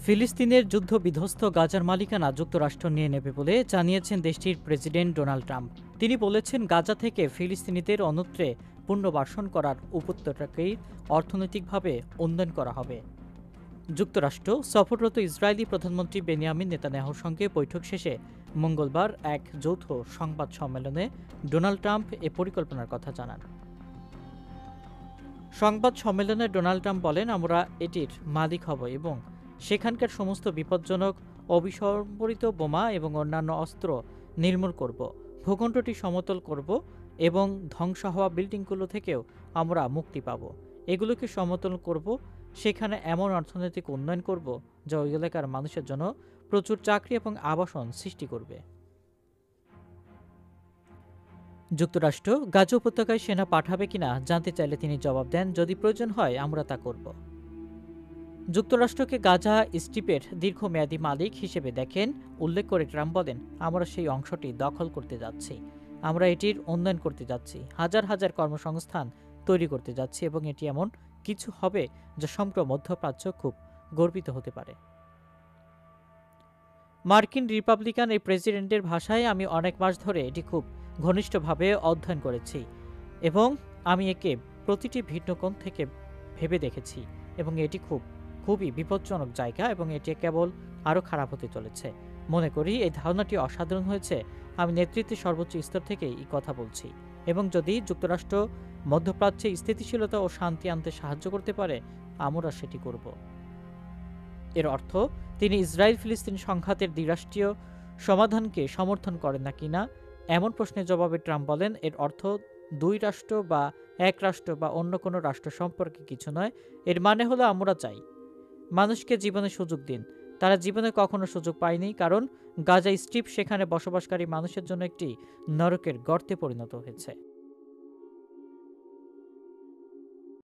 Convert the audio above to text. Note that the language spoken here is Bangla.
ফিলিস্তিনের যুদ্ধবিধ্বস্ত গাজার মালিকানা যুক্তরাষ্ট্র নিয়ে নেবে বলে জানিয়েছেন দেশটির প্রেসিডেন্ট ডোনাল্ড ট্রাম্প। তিনি বলেছেন, গাজা থেকে ফিলিস্তিনিদের অন্যত্রে পুনর্বাসন করার উপত্যকাকেই অর্থনৈতিকভাবে উন্নয়ন করা হবে। যুক্তরাষ্ট্র সফররত ইসরায়েলি প্রধানমন্ত্রী বেনিয়ামিন নেতানিয়াহুর সঙ্গে বৈঠক শেষে মঙ্গলবার এক যৌথ সংবাদ সম্মেলনে ডোনাল্ড ট্রাম্প এ পরিকল্পনার কথা জানান। সংবাদ সম্মেলনে ডোনাল্ড ট্রাম্প বলেন, আমরা এটির মালিক হব এবং সেখানকার সমস্ত বিপজ্জনক অবিস্ফোরিত বোমা এবং অন্যান্য অস্ত্র নির্মূল করব, ভূখণ্ডটি সমতল করব এবং ধ্বংস হওয়া বিল্ডিংগুলো থেকেও আমরা মুক্তি পাব। এগুলোকে সমতল করব, সেখানে এমন অর্থনৈতিক উন্নয়ন করব যা ওই এলাকার মানুষের জন্য প্রচুর চাকরি এবং আবাসন সৃষ্টি করবে। যুক্তরাষ্ট্র গাজা উপত্যকায় সেনা পাঠাবে কিনা জানতে চাইলে তিনি জবাব দেন, যদি প্রয়োজন হয় আমরা তা করব। যুক্তরাষ্ট্রকে গাজা স্ট্রিপের দীর্ঘমেয়াদী মালিক হিসেবে দেখেন উল্লেখ করে ট্রাম্প বলেন, আমরা সেই অংশটি দখল করতে যাচ্ছি, আমরা এটির উন্নয়ন করতে যাচ্ছি, হাজার হাজার কর্মসংস্থান তৈরি করতে যাচ্ছি এবং এটি এমন কিছু হবে যা সমগ্র মধ্যপ্রাচ্য খুব গর্বিত হতে পারে। মার্কিন রিপাবলিকান এই প্রেসিডেন্টের ভাষায়, আমি অনেক মাস ধরে এটি খুব ঘনিষ্ঠভাবে অধ্যয়ন করেছি এবং আমি একে প্রতিটি ভিন্ন কোণ থেকে ভেবে দেখেছি এবং এটি খুবই বিপজ্জনক জায়গা এবং এটি কেবল আরও খারাপ হতে চলেছে। মনে করি এই ধারণাটি অসাধারণ হয়েছে। আমি নেতৃত্বের সর্বোচ্চ স্তর থেকেই এই কথা বলছি এবং যদি যুক্তরাষ্ট্র মধ্যপ্রাচ্যে স্থিতিশীলতা ও শান্তি আনতে সাহায্য করতে পারে, আমরা সেটি করব। এর অর্থ তিনি ইসরায়েল ফিলিস্তিন সংঘাতের দ্বিরাষ্ট্রীয় সমাধানকে সমর্থন করেন না কিনা এমন প্রশ্নের জবাবে ট্রাম্প বলেন, এর অর্থ দুই রাষ্ট্র বা এক রাষ্ট্র বা অন্য কোনো রাষ্ট্র সম্পর্কে কিছু নয়। এর মানে হলো আমরা চাই মানুষকে জীবনের সুযোগ দিন। তারা জীবনে কখনো সুযোগ পায়নি, কারণ গাজা স্ট্রিপ সেখানে বসবাসকারী মানুষের জন্য একটি নরকের গর্তে পরিণত হয়েছে।